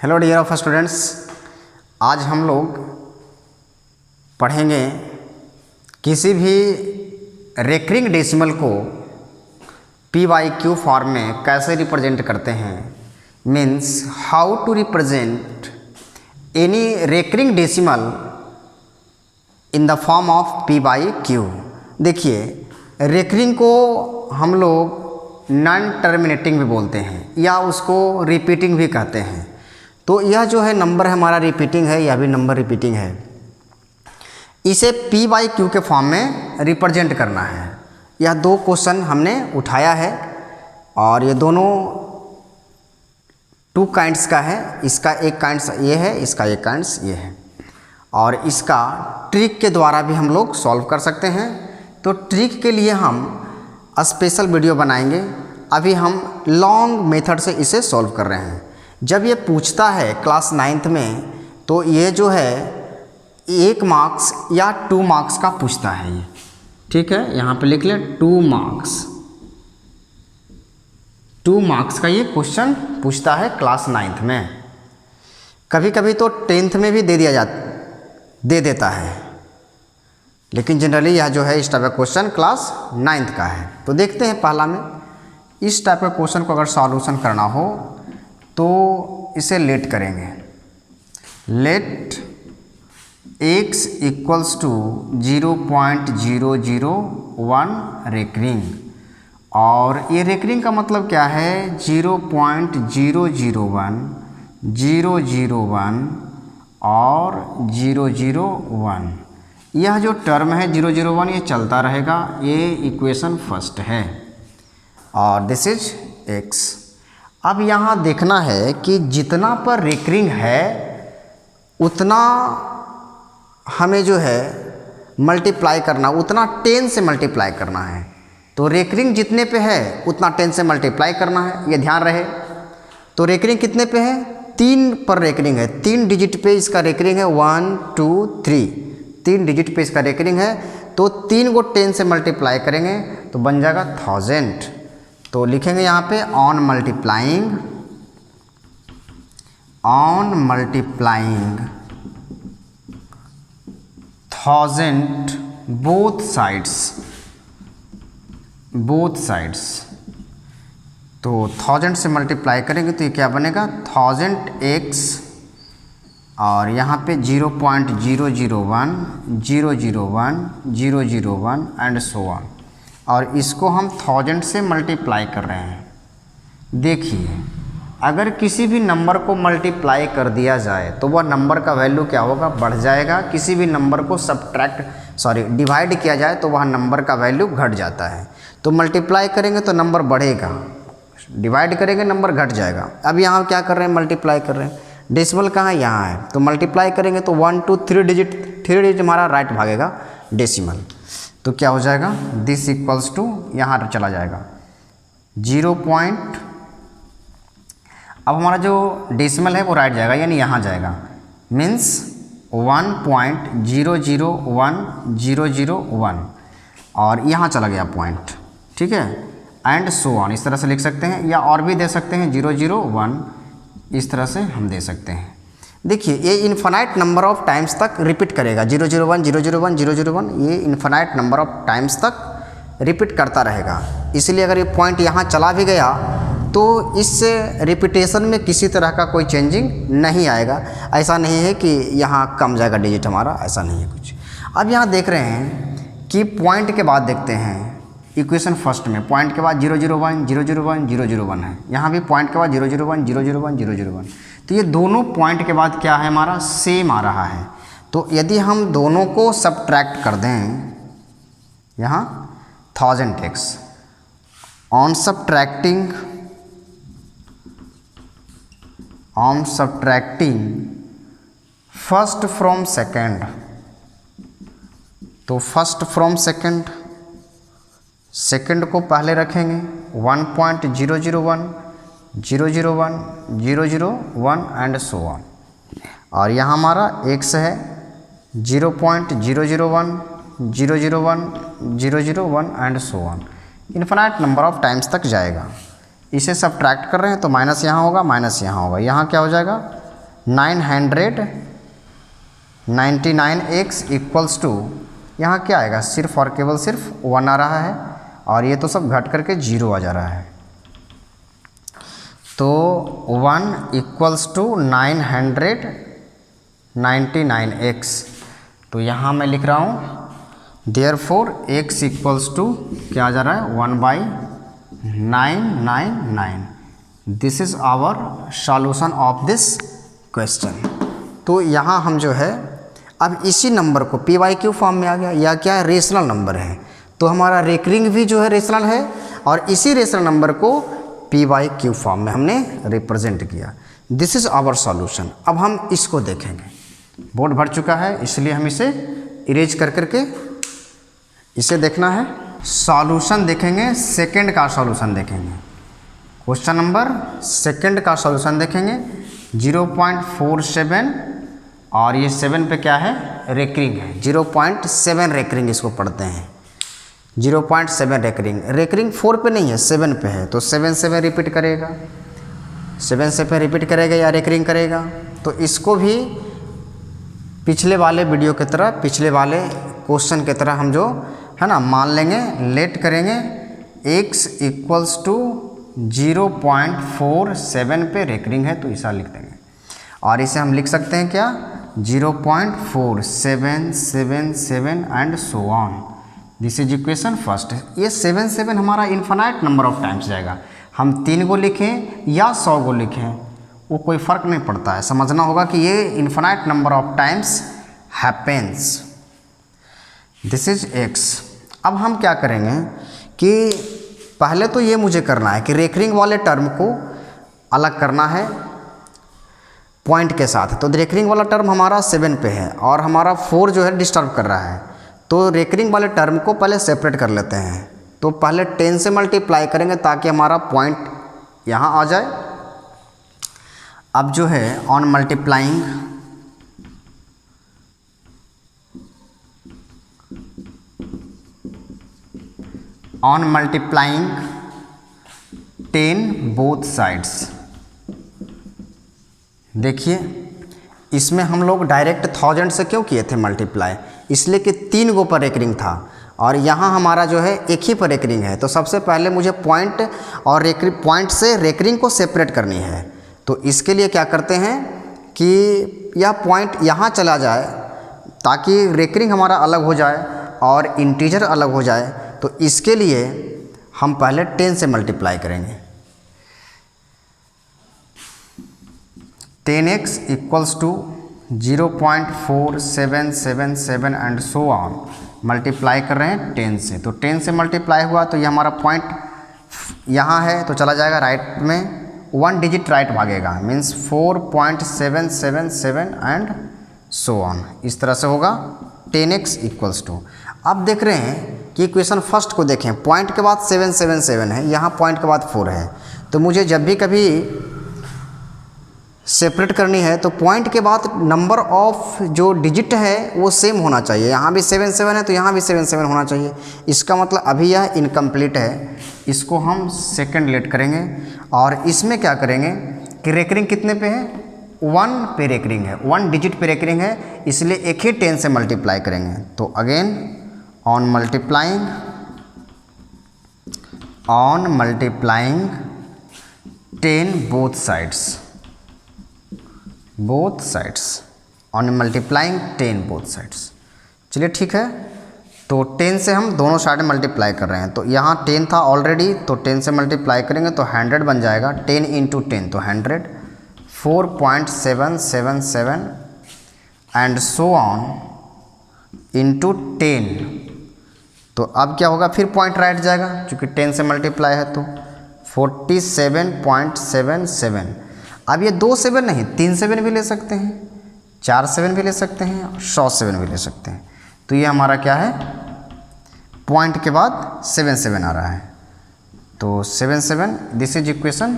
Hello dear of students, आज हम लोग पढ़ेंगे किसी भी रेकरिंग डेसिमल को पी बाई क्यू फॉर्म में कैसे रिप्रेजेंट करते हैं। Means how to represent any recurring decimal in the form of P by Q. देखिए, रेकरिंग को हम लोग नॉन टर्मिनेटिंग भी बोलते हैं या उसको रिपीटिंग भी कहते हैं। तो यह जो है नंबर हमारा रिपीटिंग है, यह भी नंबर रिपीटिंग है। इसे पी बाई क्यू के फॉर्म में रिप्रेजेंट करना है। यह दो क्वेश्चन हमने उठाया है और ये दोनों टू काइंड्स का है। इसका एक काइंड्स ये है, इसका एक काइंड्स ये है, और इसका ट्रिक के द्वारा भी हम लोग सॉल्व कर सकते हैं। तो ट्रिक के लिए हम स्पेशल वीडियो बनाएंगे। अभी हम लॉन्ग मेथड से इसे सॉल्व कर रहे हैं। जब ये पूछता है क्लास 9th में, तो ये जो है 1 मार्क्स या 2 मार्क्स का पूछता है ये, ठीक है। यहाँ पे लिख लें 2 मार्क्स। 2 मार्क्स का ये क्वेश्चन पूछता है क्लास 9th में। कभी कभी तो 10th में भी दे देता है, लेकिन जनरली यह जो है इस टाइप का क्वेश्चन क्लास 9th का है। तो देखते हैं पहला में, इस टाइप का क्वेश्चन को अगर सॉल्यूशन करना हो तो इसे लेट करेंगे। Let x equals to 0.001 recurring, और ये रेकरिंग का मतलब क्या है 0.001, 001 और 001। यह जो टर्म है 001 ये चलता रहेगा। ये इक्वेशन फर्स्ट है और दिस इज x। अब यहाँ देखना है कि जितना पर रेकरिंग है उतना हमें जो है मल्टीप्लाई करना, उतना 10 से मल्टीप्लाई करना है। तो रेकरिंग जितने पे है उतना 10 से मल्टीप्लाई करना है, ये ध्यान रहे। तो रेकरिंग कितने पे है? 3 पर रेकरिंग है। 3 डिजिट पे इसका रेकरिंग है, 1 2 3। 3 डिजिट पे इसका रेकरिंग है। तो 3 को 10 से मल्टीप्लाई करेंगे तो बन जाएगा 1000। तो लिखेंगे यहाँ पे ऑन मल्टीप्लाइंग 1000 बोथ साइड्स। तो 1000 से मल्टीप्लाई करेंगे तो ये क्या बनेगा 1000x, और यहाँ पे 0.001, 001, 001 एंड सो ऑन। और इसको हम 1000 से मल्टीप्लाई कर रहे हैं। देखिए, अगर किसी भी नंबर को मल्टीप्लाई कर दिया जाए तो वह नंबर का वैल्यू क्या होगा? बढ़ जाएगा। किसी भी नंबर को डिवाइड किया जाए तो वह नंबर का वैल्यू घट जाता है। तो मल्टीप्लाई करेंगे तो नंबर बढ़ेगा, डिवाइड करेंगे नंबर घट जाएगा। अब यहाँ क्या कर रहे हैं? मल्टीप्लाई कर रहे हैं। डेसिमल कहाँ है? यहाँ है। तो मल्टीप्लाई करेंगे तो 1 2 3 डिजिट हमारा राइट भागेगा डेसिमल। तो क्या हो जाएगा? दिस इक्वल्स टू, यहाँ चला जाएगा 0 पॉइंट। अब हमारा जो डेसिमल है वो राइट जाएगा, यानी यहाँ जाएगा। मीन्स 1.001, और यहाँ चला गया पॉइंट, ठीक है। एंड सो ऑन, इस तरह से लिख सकते हैं, या और भी दे सकते हैं 001, इस तरह से हम दे सकते हैं। देखिए, ये इन्फिनाइट नंबर ऑफ टाइम्स तक रिपीट करेगा। 001, 001, 001, ये इन्फिनाइट नंबर ऑफ टाइम्स तक रिपीट करता रहेगा। इसलिए अगर ये पॉइंट यहाँ चला भी गया तो इस रिपीटेशन में किसी तरह का कोई चेंजिंग नहीं आएगा। ऐसा नहीं है कि यहाँ कम जाएगा डिजिट हमारा, ऐसा नहीं है कुछ। अब यहाँ देख रहे हैं कि पॉइंट के बाद देखते हैं इक्वेशन फर्स्ट में, पॉइंट के बाद 001, 001, 001 है। यहाँ भी पॉइंट के बाद 001, 001, 001। तो ये दोनों पॉइंट के बाद क्या है हमारा? सेम आ रहा है। तो यदि हम दोनों को सब्ट्रैक्ट कर दें, यहाँ 1000x on subtracting first from second, तो फर्स्ट फ्रॉम सेकेंड को पहले रखेंगे 1.001, 001, 001 एंड सो ऑन। और यहाँ हमारा x है 0.001, 001, 001 and so on. Infinite number of times तक जाएगा। इसे सब्ट्रैक्ट कर रहे हैं तो माइनस यहाँ होगा, माइनस यहाँ होगा। यहाँ क्या हो जाएगा 999x इक्वल्स टू, यहाँ क्या आएगा, सिर्फ और केवल सिर्फ 1 आ रहा है और ये तो सब घट करके 0 आ जा रहा है। तो 1 इक्वल्स टू 999x, तो यहाँ मैं लिख रहा हूँ देयरफॉर x इक्वल्स टू क्या आ जा रहा है, 1/999। This is our solution of this question. तो यहाँ हम जो है अब इसी नंबर को PYQ फॉर्म में आ गया, या क्या है, रेशनल नंबर है, तो हमारा रेकरिंग भी जो है रेशनल है और इसी रेशनल नंबर को PYQ फॉर्म में हमने रिप्रेजेंट किया। This is our solution. अब हम इसको देखेंगे, बोर्ड भर चुका है इसलिए हम इसे इरेज कर करके इसे देखना है। सॉल्यूशन देखेंगे, सेकंड का सॉल्यूशन देखेंगे, क्वेश्चन नंबर सेकंड का सॉल्यूशन देखेंगे। 0.47 और ये 7 पे क्या है, रेकरिंग है, 0.7 रेकरिंग इसको पढ़ते हैं, 0.7 रेकरिंग। रेकरिंग 4 पे नहीं है, 7 पे है, तो 7 से मैं रिपीट करेगा, 7 से पे रिपीट करेगा या रेकरिंग करेगा। तो इसको भी पिछले वाले वीडियो की तरह, पिछले वाले क्वेश्चन की तरह हम जो है ना मान लेंगे, लेट करेंगे x इक्वल्स टू 0.47 पे रेकरिंग है तो ऐसा लिख देंगे, और इसे हम लिख सकते हैं क्या, 0.4777 and so on. This is equation first. ये 7 हमारा इन्फिनाइट नंबर ऑफ टाइम्स जाएगा, हम 3 को लिखें या 100 को लिखें वो कोई फ़र्क नहीं पड़ता है, समझना होगा कि ये infinite number of times happens. This is x। अब हम क्या करेंगे कि पहले तो ये मुझे करना है कि रेकरिंग वाले टर्म को अलग करना है पॉइंट के साथ। तो रेकरिंग वाला टर्म हमारा 7 पे है और हमारा 4 जो है डिस्टर्ब कर रहा है, तो रेकरिंग वाले टर्म को पहले सेपरेट कर लेते हैं। तो पहले 10 से मल्टीप्लाई करेंगे ताकि हमारा पॉइंट यहाँ आ जाए। अब जो है on multiplying on multiplying 10 both sides, देखिए इसमें हम लोग डायरेक्ट 1000 से क्यों किए थे मल्टीप्लाई, इसलिए कि 3 गो पर रेकरिंग था और यहाँ हमारा जो है एक ही पर रेकरिंग है। तो सबसे पहले मुझे पॉइंट और पॉइंट से रेकरिंग को सेपरेट करनी है। तो इसके लिए क्या करते हैं कि यह पॉइंट यहाँ चला जाए ताकि रेकरिंग हमारा अलग हो जाए और इंटीजर अलग हो जाए। तो इसके लिए हम पहले 10 से मल्टीप्लाई करेंगे। 10x equals to 0.4777 and so on, multiply कर रहे हैं 10 से। तो 10 से मल्टीप्लाई हुआ तो ये हमारा पॉइंट यहाँ है तो चला जाएगा राइट में, 1 डिजिट राइट भागेगा, मीन्स 4.777 एंड सो ऑन। इस तरह से होगा 10x इक्वल्स टू। अब देख रहे हैं कि इक्वेशन फर्स्ट को देखें, पॉइंट के बाद 777 है, यहाँ पॉइंट के बाद 4 है। तो मुझे जब भी कभी सेपरेट करनी है तो पॉइंट के बाद नंबर ऑफ जो डिजिट है वो सेम होना चाहिए। यहाँ भी 77 है तो यहाँ भी 77 होना चाहिए। इसका मतलब अभी यह इनकम्प्लीट है, इसको हम सेकंड लेट करेंगे और इसमें क्या करेंगे कि रेकरिंग कितने पे है, 1 पे रेकरिंग है, 1 डिजिट पे रेकरिंग है, इसलिए एक ही 10 से मल्टीप्लाई करेंगे। तो again on multiplying 10 both sides on multiplying 10 both sides। चलिए ठीक है, तो 10 से हम दोनों साइड मल्टीप्लाई कर रहे हैं। तो यहाँ 10 था ऑलरेडी, तो 10 से मल्टीप्लाई करेंगे तो 100 बन जाएगा, 10 इंटू 10 तो 100, 4.777 एंड सो ऑन इंटू 10। तो अब क्या होगा, फिर पॉइंट राइट जाएगा क्योंकि 10 से मल्टीप्लाई है तो 47.77। अब ये 2 7 नहीं, 3 7 भी ले सकते हैं, 4 7 भी ले सकते हैं और 100 7 भी ले सकते हैं। तो ये हमारा क्या है, पॉइंट के बाद 7 आ रहा है। तो 7 this is equation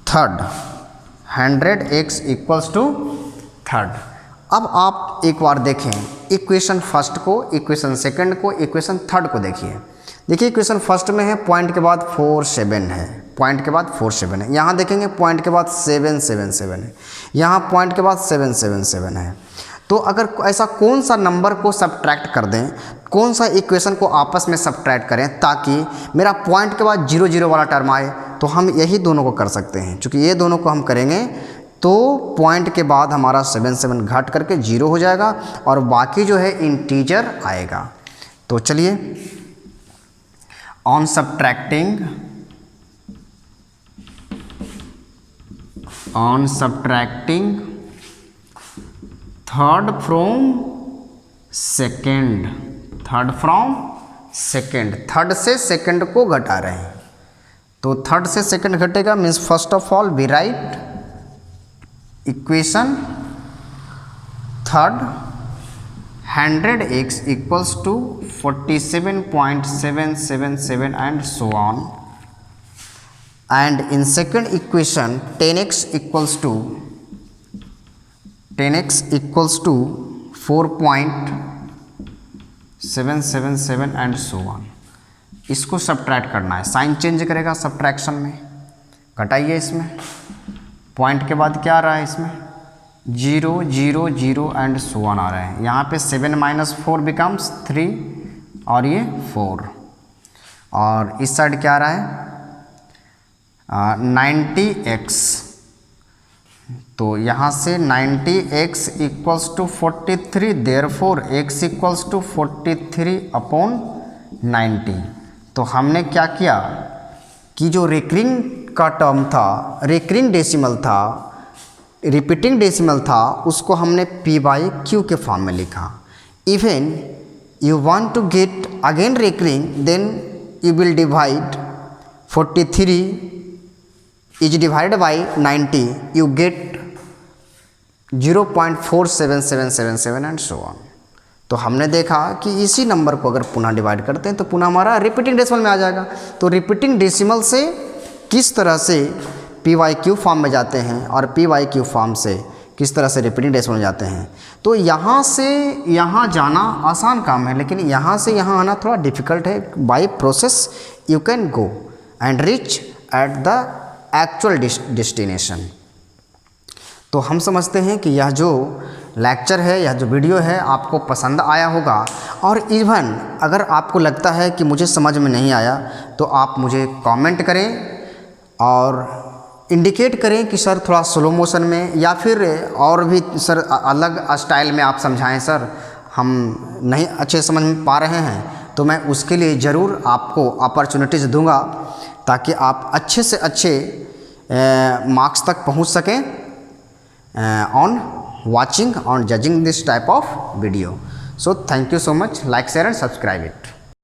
third, 100x equals to third. अब आप एक बार देखें इक्वेशन फर्स्ट को, इक्वेशन सेकंड को, इक्वेशन थर्ड को देखिए। देखिए इक्वेशन फर्स्ट में है पॉइंट के बाद 4 7 है, पॉइंट के बाद 4 7 है। यहाँ देखेंगे पॉइंट के बाद 7 7 7 है, यहाँ पॉइंट के बाद 7 7 7 है। तो अगर ऐसा कौन सा नंबर को सब्ट्रैक्ट कर दें, कौन सा इक्वेशन को आपस में सब्ट्रैक्ट करें ताकि मेरा पॉइंट के बाद 0 0 वाला टर्म आए, तो हम यही दोनों को कर सकते हैं। चूँकि ये दोनों को हम करेंगे तो पॉइंट के बाद हमारा 7 7 घट करके 0 हो जाएगा और बाकी जो है इंटीजर आएगा। तो चलिए on subtracting third from second, third से सेकेंड को घटा रहे हैं। तो थर्ड से सेकेंड घटेगा means first of all we write equation third 100x equals to 47.777 and so on, and in second equation 10x equals to 4.777 and so on। इसको subtract करना है, साइन चेंज करेगा सब्ट्रैक्शन में। घटाइए, इसमें पॉइंट के बाद क्या आ रहा है, इसमें 0 0 0 एंड सो ऑन आ रहा है। यहाँ पे 7 - 4 बिकम्स 3 और ये 4, और इस साइड क्या आ रहा है 90x। तो यहाँ से 90x equals to 43, therefore x equals to 43/90। तो हमने क्या किया कि जो रिकरिंग का टर्म था, रिकरिंग डेसिमल था, रिपीटिंग डेसिमल था, उसको हमने p/q के फॉर्म में लिखा। Even you want to get again recurring, then you will divide 43 is divided by 90, you get 0.47777 and so on. तो हमने देखा कि इसी नंबर को अगर पुनः डिवाइड करते हैं तो पुनः हमारा रिपीटिंग डेसिमल में आ जाएगा। तो रिपीटिंग डेसिमल से किस तरह से p/q फॉर्म में जाते हैं और p/q फॉर्म से किस तरह से रिपीटिंग डेसिमल में जाते हैं। तो यहाँ से यहाँ जाना आसान काम है, लेकिन यहाँ से यहाँ आना थोड़ा डिफ़िकल्ट है। By process you can go and reach at the actual destination. तो हम समझते हैं कि यह जो लेक्चर है, यह जो वीडियो है आपको पसंद आया होगा। और इवन अगर आपको लगता है कि मुझे समझ में नहीं आया तो आप मुझे कमेंट करें और इंडिकेट करें कि सर थोड़ा स्लो मोशन में या फिर और भी सर अलग स्टाइल में आप समझाएं, सर हम नहीं अच्छे समझ में पा रहे हैं। तो मैं उसके लिए ज़रूर आपको अपॉर्चुनिटीज़ दूंगा ताकि आप अच्छे से अच्छे मार्क्स तक पहुंच सकें on watching, on judging this type of video. So thank you so much. Like, share and subscribe it.